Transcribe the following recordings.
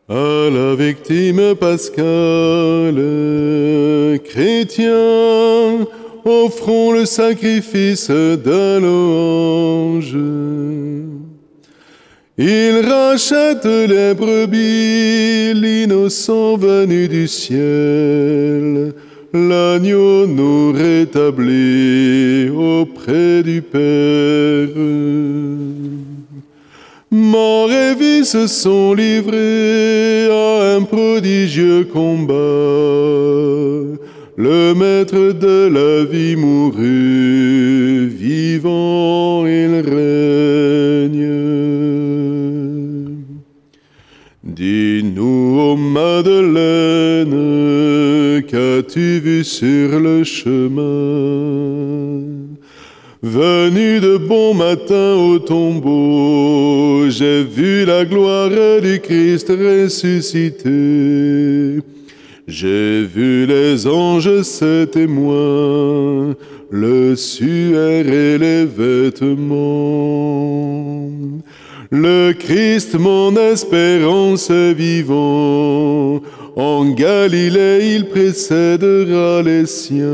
à la victime pascale, chrétiens, offrons le sacrifice d'un louange. Il rachète les brebis, l'innocent venu du ciel. L'agneau nous rétablit auprès du Père. Mort et vie se sont livrés à un prodigieux combat. Le maître de la vie mourut, vivant il règne. Dis-nous, ô Madeleine, qu'as-tu vu sur le chemin? Venu de bon matin au tombeau, j'ai vu la gloire du Christ ressuscité. J'ai vu les anges, ses témoins, le suaire et les vêtements. Le Christ, mon espérance est vivant, en Galilée il précédera les siens.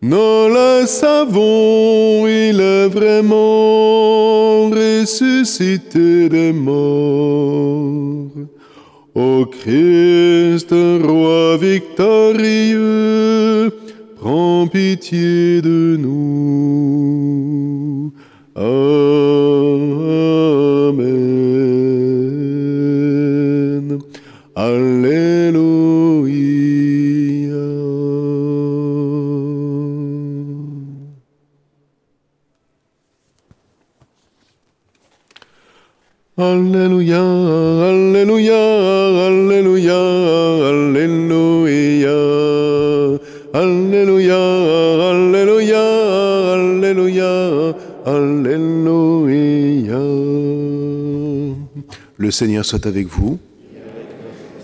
Nous le savons, il est vraiment ressuscité des morts. Ô Christ, roi victorieux, prends pitié de nous. Amen. Alléluia. Alléluia, Alléluia, Alléluia, Alléluia, Alléluia, Alléluia, Alléluia, Alléluia. Le Seigneur soit avec vous.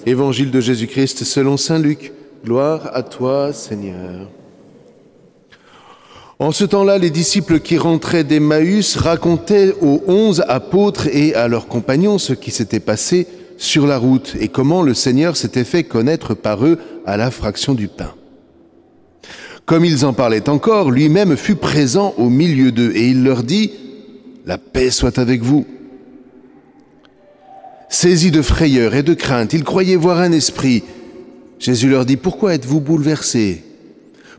Évangile de Jésus-Christ selon saint Luc. Gloire à toi, Seigneur. En ce temps-là, les disciples qui rentraient d'Emmaüs racontaient aux 11 apôtres et à leurs compagnons ce qui s'était passé sur la route et comment le Seigneur s'était fait connaître par eux à la fraction du pain. Comme ils en parlaient encore, lui-même fut présent au milieu d'eux et il leur dit « La paix soit avec vous ». Saisis de frayeur et de crainte, ils croyaient voir un esprit. Jésus leur dit « Pourquoi êtes-vous bouleversés ?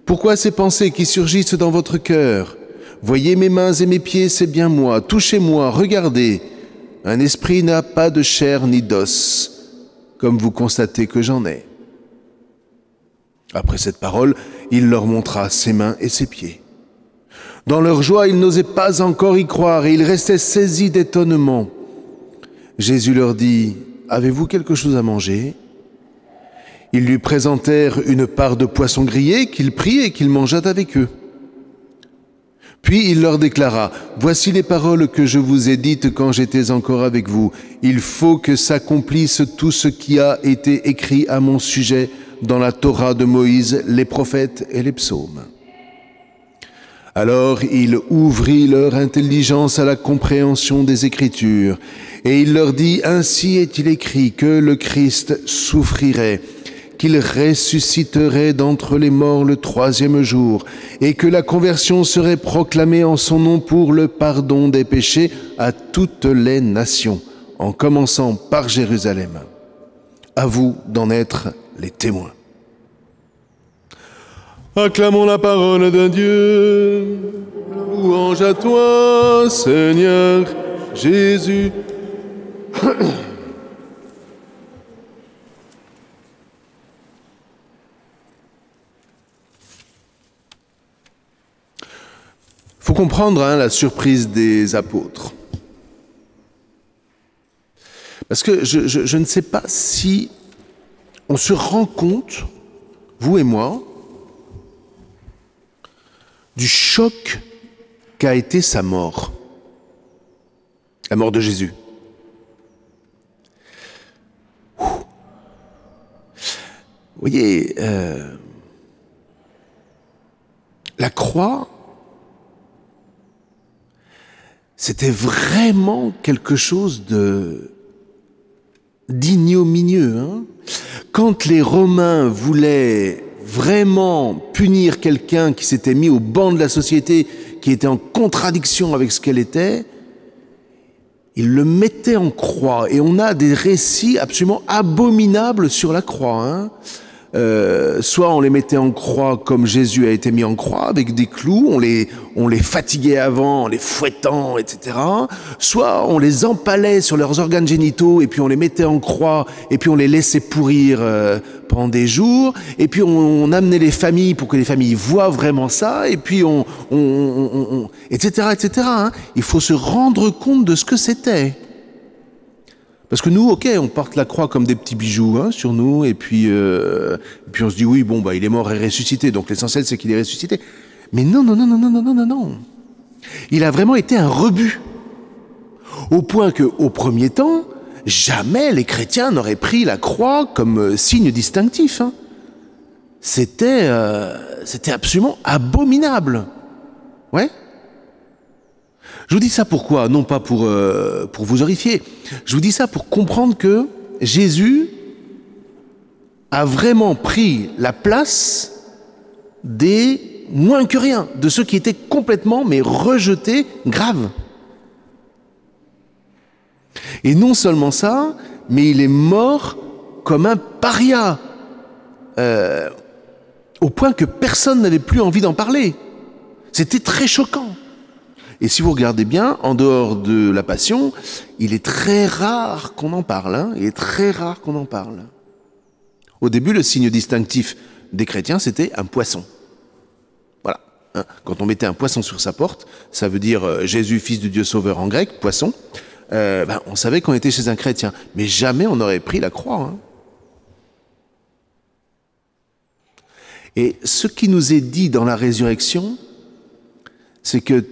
Pourquoi ces pensées qui surgissent dans votre cœur? Voyez mes mains et mes pieds, c'est bien moi. Touchez-moi, regardez. Un esprit n'a pas de chair ni d'os, comme vous constatez que j'en ai. » Après cette parole, il leur montra ses mains et ses pieds. Dans leur joie, ils n'osaient pas encore y croire et ils restaient saisis d'étonnement. Jésus leur dit « Avez-vous quelque chose à manger ?» Ils lui présentèrent une part de poisson grillé qu'il prit et qu'il mangea avec eux. Puis il leur déclara « Voici les paroles que je vous ai dites quand j'étais encore avec vous. Il faut que s'accomplisse tout ce qui a été écrit à mon sujet dans la Torah de Moïse, les prophètes et les psaumes. » Alors il ouvrit leur intelligence à la compréhension des Écritures, et il leur dit « Ainsi est-il écrit que le Christ souffrirait, qu'il ressusciterait d'entre les morts le 3e jour, et que la conversion serait proclamée en son nom pour le pardon des péchés à toutes les nations, en commençant par Jérusalem. À vous d'en être les témoins. » Acclamons la parole de Dieu. Louange à toi, Seigneur Jésus. Il faut comprendre la surprise des apôtres. Parce que je ne sais pas si on se rend compte, vous et moi, du choc qu'a été sa mort, la mort de Jésus. Vous voyez, la croix, c'était vraiment quelque chose de d'ignominieux. Hein. Quand les Romains voulaient vraiment punir quelqu'un qui s'était mis au banc de la société, qui était en contradiction avec ce qu'elle était, ils le mettaient en croix. Et on a des récits absolument abominables sur la croix. Hein. Soit on les mettait en croix comme Jésus a été mis en croix, avec des clous, on les fatiguait avant en les fouettant, etc. Soit on les empalait sur leurs organes génitaux et puis on les mettait en croix et puis on les laissait pourrir pendant des jours, et puis on amenait les familles pour que les familles voient vraiment ça, et puis etc., etc. Hein. Il faut se rendre compte de ce que c'était. Parce que nous, ok, on porte la croix comme des petits bijoux hein, sur nous, et puis on se dit oui, bon, bah il est mort et ressuscité, donc l'essentiel c'est qu'il est ressuscité. Mais non, non, non, non, non, non, non, non, non. Il a vraiment été un rebut. Au point qu'au premier temps, jamais les chrétiens n'auraient pris la croix comme signe distinctif. Hein. C'était absolument abominable. Ouais. Je vous dis ça pourquoi? Non pas pour vous horrifier. Je vous dis ça pour comprendre que Jésus a vraiment pris la place des moins que rien, de ceux qui étaient complètement mais rejetés, grave. Et non seulement ça, mais il est mort comme un paria, au point que personne n'avait plus envie d'en parler. C'était très choquant. Et si vous regardez bien, en dehors de la Passion, il est très rare qu'on en parle. Hein. Il est très rare qu'on en parle. Au début, le signe distinctif des chrétiens, c'était un poisson. Voilà. Hein. Quand on mettait un poisson sur sa porte, ça veut dire Jésus, fils de Dieu sauveur en grec, poisson. On savait qu'on était chez un chrétien. Mais jamais on n'aurait pris la croix. Hein. Et ce qui nous est dit dans la résurrection, c'est que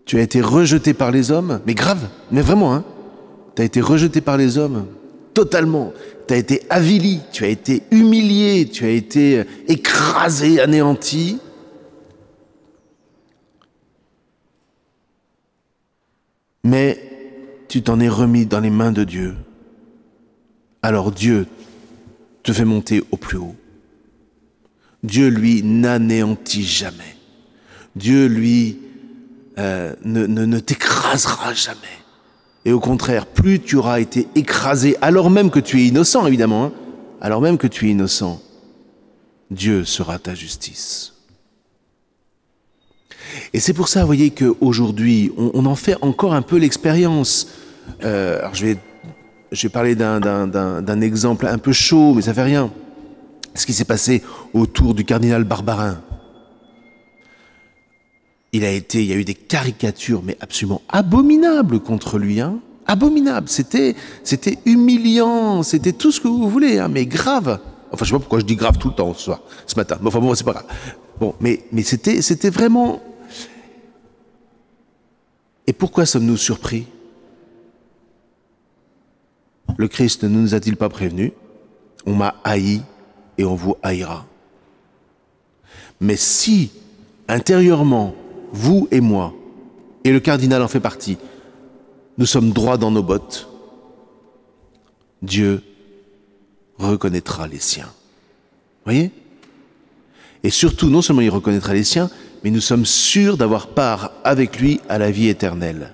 tu as été rejeté par les hommes, mais grave, mais vraiment, hein. Tu as été rejeté par les hommes, totalement. Tu as été avili, tu as été humilié, tu as été écrasé, anéanti. Mais tu t'en es remis dans les mains de Dieu. Alors Dieu te fait monter au plus haut. Dieu, lui, n'anéantit jamais. Dieu, lui, ne t'écrasera jamais. Et au contraire, plus tu auras été écrasé, alors même que tu es innocent, évidemment, hein, alors même que tu es innocent, Dieu sera ta justice. Et c'est pour ça, vous voyez, qu'aujourd'hui, on en fait encore un peu l'expérience. Alors je vais parler d'un exemple un peu chaud, mais ça fait rien. Ce qui s'est passé autour du cardinal Barbarin. Il y a eu des caricatures, mais absolument abominables contre lui, hein. Abominables. C'était humiliant, c'était tout ce que vous voulez, hein, mais grave. Enfin, je sais pas pourquoi je dis grave tout le temps ce matin. Mais enfin bon, c'est pas grave. Bon, mais c'était vraiment. Et pourquoi sommes-nous surpris? Le Christ ne nous a-t-il pas prévenus? On m'a haï et on vous haïra. Mais si, intérieurement, vous et moi, et le cardinal en fait partie, nous sommes droits dans nos bottes, Dieu reconnaîtra les siens. Voyez? Et surtout, non seulement il reconnaîtra les siens, mais nous sommes sûrs d'avoir part avec lui à la vie éternelle.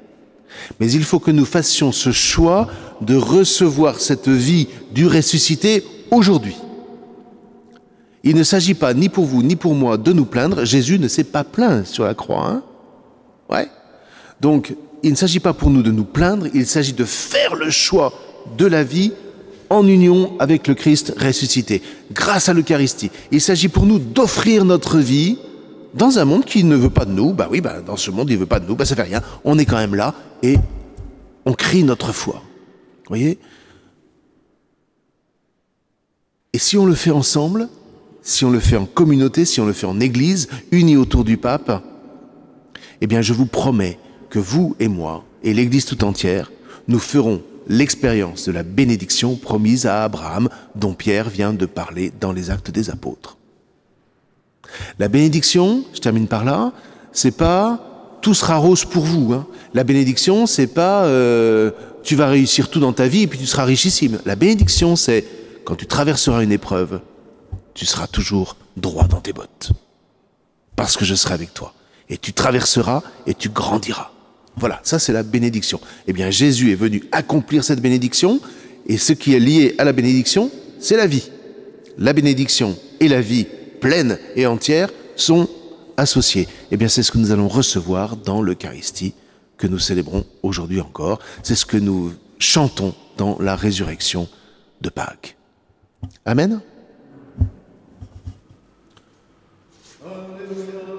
Mais il faut que nous fassions ce choix de recevoir cette vie du ressuscité aujourd'hui. Il ne s'agit pas, ni pour vous, ni pour moi, de nous plaindre. Jésus ne s'est pas plaint sur la croix. Hein? Ouais. Donc, il ne s'agit pas pour nous de nous plaindre, il s'agit de faire le choix de la vie en union avec le Christ ressuscité, grâce à l'Eucharistie. Il s'agit pour nous d'offrir notre vie dans un monde qui ne veut pas de nous. Bah oui, bah dans ce monde, il ne veut pas de nous, bah ça fait rien. On est quand même là et on crie notre foi. Vous voyez? Et si on le fait ensemble, si on le fait en communauté, si on le fait en église, unis autour du pape, eh bien je vous promets que vous et moi, et l'église tout entière, nous ferons l'expérience de la bénédiction promise à Abraham, dont Pierre vient de parler dans les Actes des Apôtres. La bénédiction, je termine par là, c'est pas tout sera rose pour vous. Hein. La bénédiction, c'est pas tu vas réussir tout dans ta vie et puis tu seras richissime. La bénédiction, c'est quand tu traverseras une épreuve, tu seras toujours droit dans tes bottes. Parce que je serai avec toi. Et tu traverseras et tu grandiras. Voilà, ça c'est la bénédiction. Eh bien, Jésus est venu accomplir cette bénédiction, et ce qui est lié à la bénédiction, c'est la vie. La bénédiction et la vie pleine et entière sont associées. Eh bien, c'est ce que nous allons recevoir dans l'Eucharistie que nous célébrons aujourd'hui encore. C'est ce que nous chantons dans la résurrection de Pâques. Amen. Alléluia.